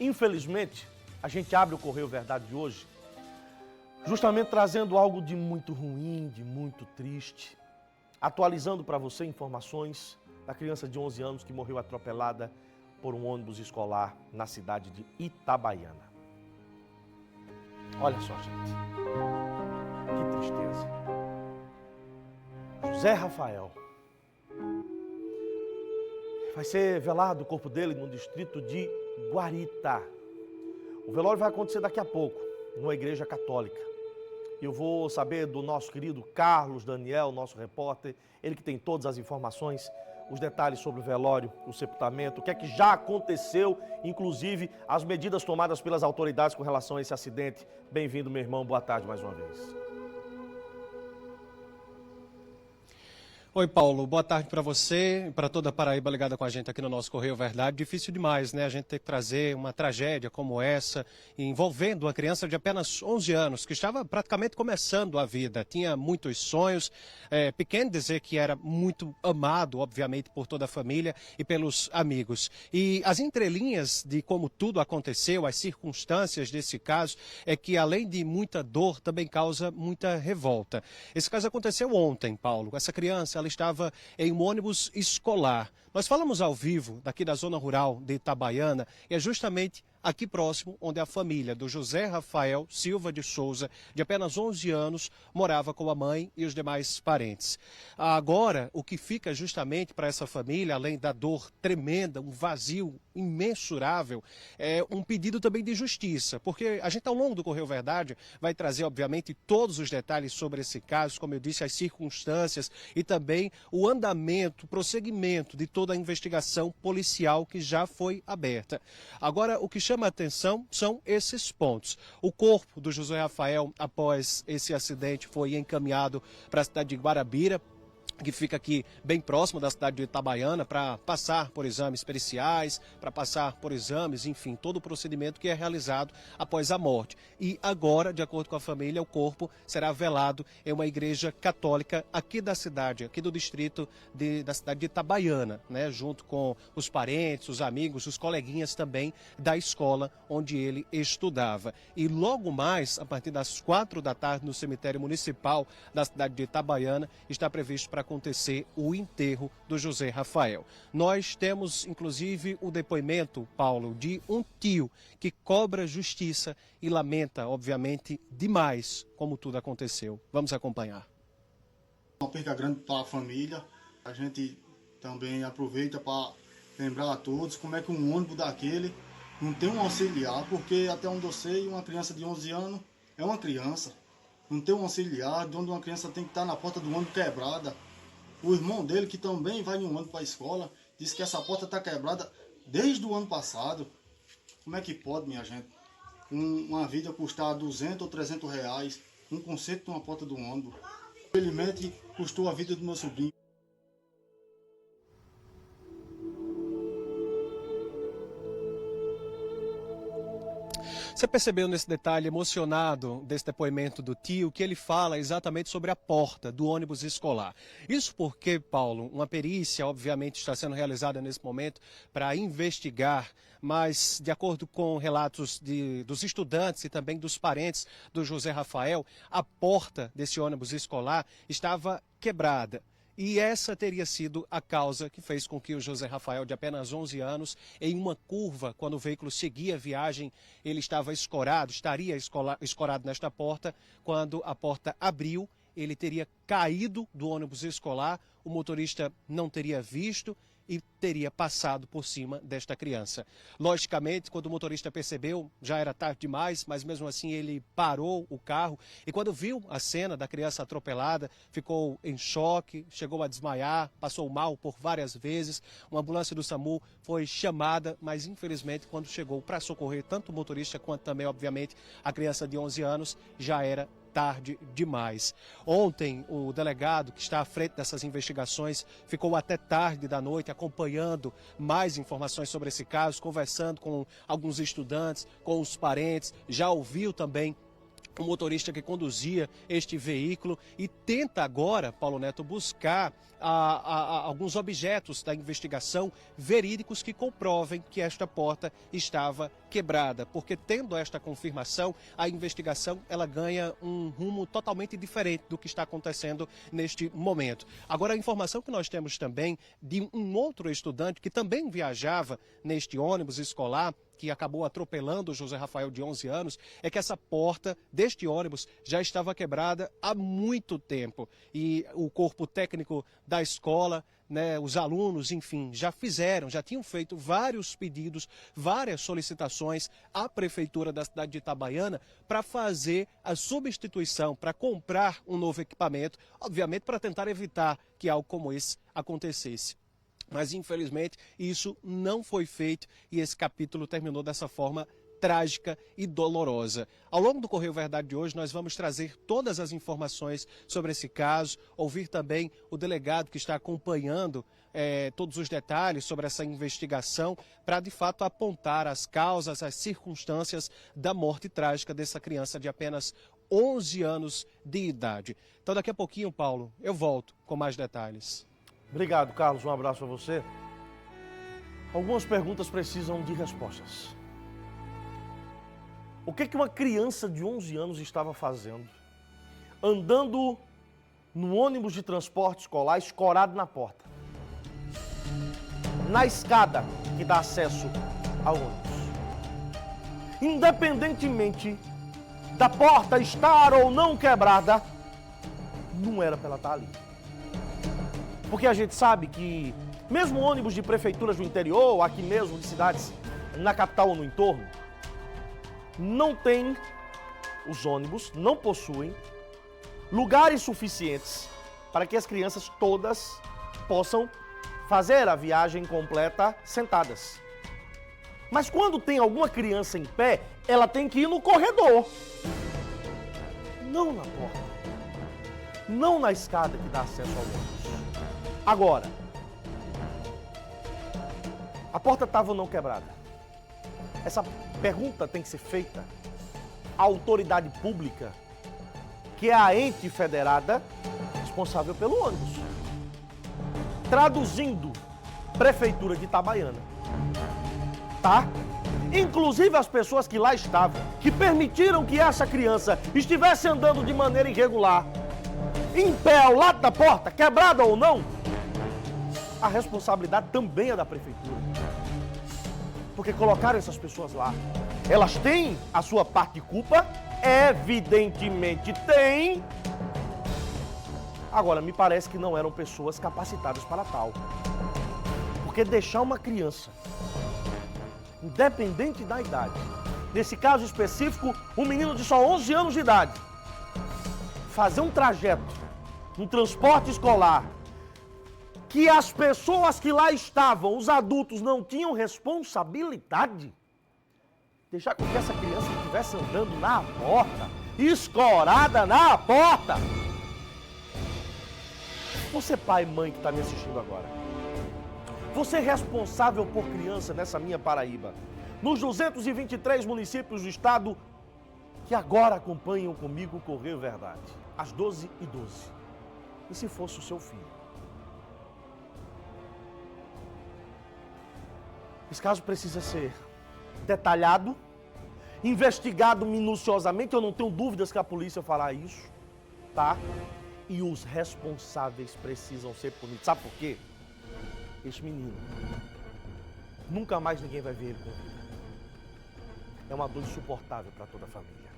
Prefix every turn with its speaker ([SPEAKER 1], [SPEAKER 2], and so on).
[SPEAKER 1] Infelizmente, a gente abre o Correio Verdade de hoje justamente trazendo algo de muito ruim, de muito triste, atualizando para você informações da criança de 11 anos que morreu atropelada por um ônibus escolar na cidade de Itabaiana. Olha só, gente, que tristeza. José Rafael. Vai ser velado o corpo dele no distrito de Guarita. O velório vai acontecer daqui a pouco, numa igreja católica. Eu vou saber do nosso querido Carlos Daniel, nosso repórter, ele que tem todas as informações, os detalhes sobre o velório, o sepultamento, o que é que já aconteceu, inclusive as medidas tomadas pelas autoridades com relação a esse acidente. Bem-vindo, meu irmão, boa tarde mais uma vez.
[SPEAKER 2] Oi, Paulo, boa tarde para você e para toda a Paraíba ligada com a gente aqui no nosso Correio Verdade. Difícil demais, né? A gente ter que trazer uma tragédia como essa, envolvendo uma criança de apenas 11 anos, que estava praticamente começando a vida. Tinha muitos sonhos, pequeno dizer que era muito amado, obviamente, por toda a família e pelos amigos. E as entrelinhas de como tudo aconteceu, as circunstâncias desse caso, é que além de muita dor, também causa muita revolta. Esse caso aconteceu ontem, Paulo. Essa criança, ela estava em um ônibus escolar. Nós falamos ao vivo daqui da zona rural de Itabaiana e é justamente aqui próximo onde a família do José Rafael Silva de Souza, de apenas 11 anos, morava com a mãe e os demais parentes. Agora, o que fica justamente para essa família, além da dor tremenda, um vazio imensurável, é um pedido também de justiça, porque a gente ao longo do Correio Verdade vai trazer, obviamente, todos os detalhes sobre esse caso, como eu disse, as circunstâncias e também o andamento, o prosseguimento de toda a investigação policial que já foi aberta. Agora, o que chama a atenção são esses pontos. O corpo do José Rafael, após esse acidente, foi encaminhado para a cidade de Guarabira, que fica aqui bem próximo da cidade de Itabaiana, para passar por exames periciais, para passar por exames, enfim, todo o procedimento que é realizado após a morte. E agora, de acordo com a família, o corpo será velado em uma igreja católica aqui da cidade, aqui do distrito da cidade de Itabaiana, né, junto com os parentes, os amigos, os coleguinhas também da escola onde ele estudava. E logo mais, a partir das 4 da tarde, no cemitério municipal da cidade de Itabaiana, está previsto para acontecer o enterro do José Rafael. Nós temos, inclusive, o depoimento, Paulo, de um tio que cobra justiça e lamenta, obviamente, demais como tudo aconteceu. Vamos acompanhar.
[SPEAKER 3] Uma perda grande para a família. A gente também aproveita para lembrar a todos como é que um ônibus daquele não tem um auxiliar, porque até onde eu sei, uma criança de 11 anos é uma criança. Não tem um auxiliar, de onde uma criança tem que estar na porta do ônibus quebrada. O irmão dele, que também vai em um ônibus para a escola, disse que essa porta está quebrada desde o ano passado. Como é que pode, minha gente? Uma vida custar 200 ou 300 reais, um conserto de uma porta do ônibus. Infelizmente, custou a vida do meu sobrinho.
[SPEAKER 2] Você percebeu nesse detalhe emocionado desse depoimento do tio que ele fala exatamente sobre a porta do ônibus escolar. Isso porque, Paulo, uma perícia obviamente está sendo realizada nesse momento para investigar, mas de acordo com relatos dos estudantes e também dos parentes do José Rafael, a porta desse ônibus escolar estava quebrada. E essa teria sido a causa que fez com que o José Rafael, de apenas 11 anos, em uma curva, quando o veículo seguia a viagem, ele estava escorado, estaria escorado nesta porta. Quando a porta abriu, ele teria caído do ônibus escolar, o motorista não teria visto e teria passado por cima desta criança. Logicamente, quando o motorista percebeu, já era tarde demais, mas mesmo assim ele parou o carro e quando viu a cena da criança atropelada, ficou em choque, chegou a desmaiar, passou mal por várias vezes. Uma ambulância do SAMU foi chamada, mas infelizmente quando chegou para socorrer tanto o motorista quanto também, obviamente, a criança de 11 anos, já era tarde demais. Ontem, o delegado que está à frente dessas investigações ficou até tarde da noite acompanhando mais informações sobre esse caso, conversando com alguns estudantes, com os parentes, já ouviu também o motorista que conduzia este veículo e tenta agora, Paulo Neto, buscar alguns objetos da investigação verídicos que comprovem que esta porta estava quebrada, porque tendo esta confirmação, a investigação ela ganha um rumo totalmente diferente do que está acontecendo neste momento. Agora, a informação que nós temos também de um outro estudante que também viajava neste ônibus escolar, que acabou atropelando o José Rafael de 11 anos, é que essa porta deste ônibus já estava quebrada há muito tempo. E o corpo técnico da escola, né, os alunos, enfim, já tinham feito vários pedidos, várias solicitações à Prefeitura da cidade de Itabaiana para fazer a substituição, para comprar um novo equipamento, obviamente para tentar evitar que algo como esse acontecesse. Mas, infelizmente, isso não foi feito e esse capítulo terminou dessa forma trágica e dolorosa. Ao longo do Correio Verdade de hoje, nós vamos trazer todas as informações sobre esse caso, ouvir também o delegado que está acompanhando todos os detalhes sobre essa investigação para, de fato, apontar as causas, as circunstâncias da morte trágica dessa criança de apenas 11 anos de idade. Então, daqui a pouquinho, Paulo, eu volto com mais detalhes.
[SPEAKER 1] Obrigado, Carlos. Um abraço a você. Algumas perguntas precisam de respostas. O que uma criança de 11 anos estava fazendo, andando no ônibus de transporte escolar, escorado na porta, na escada que dá acesso ao ônibus? Independentemente da porta estar ou não quebrada, não era para ela estar ali. Porque a gente sabe que, mesmo ônibus de prefeituras do interior, ou aqui mesmo de cidades na capital ou no entorno, não tem, os ônibus não possuem lugares suficientes para que as crianças todas possam fazer a viagem completa sentadas. Mas quando tem alguma criança em pé, ela tem que ir no corredor, não na porta, não na escada que dá acesso ao ônibus. Agora, a porta estava ou não quebrada? Essa pergunta tem que ser feita à autoridade pública, que é a ente federada responsável pelo ônibus. Traduzindo, Prefeitura de Itabaiana. Tá? Inclusive as pessoas que lá estavam, que permitiram que essa criança estivesse andando de maneira irregular, em pé ao lado da porta, quebrada ou não, a responsabilidade também é da Prefeitura. Porque colocaram essas pessoas lá. Elas têm a sua parte de culpa? Evidentemente tem. Agora, me parece que não eram pessoas capacitadas para tal. Porque deixar uma criança, independente da idade, nesse caso específico, um menino de só 11 anos de idade, fazer um trajeto, um transporte escolar, que as pessoas que lá estavam, os adultos, não tinham responsabilidade? Deixar com que essa criança estivesse andando na porta, escorada na porta. Você, pai e mãe que está me assistindo agora, você é responsável por criança nessa minha Paraíba, nos 223 municípios do estado que agora acompanham comigo o Correio Verdade, às 12h12. E se fosse o seu filho? Esse caso precisa ser detalhado, investigado minuciosamente, eu não tenho dúvidas que a polícia fará isso, tá? E os responsáveis precisam ser punidos. Sabe por quê? Este menino, nunca mais ninguém vai ver ele com vida. É uma dor insuportável para toda a família.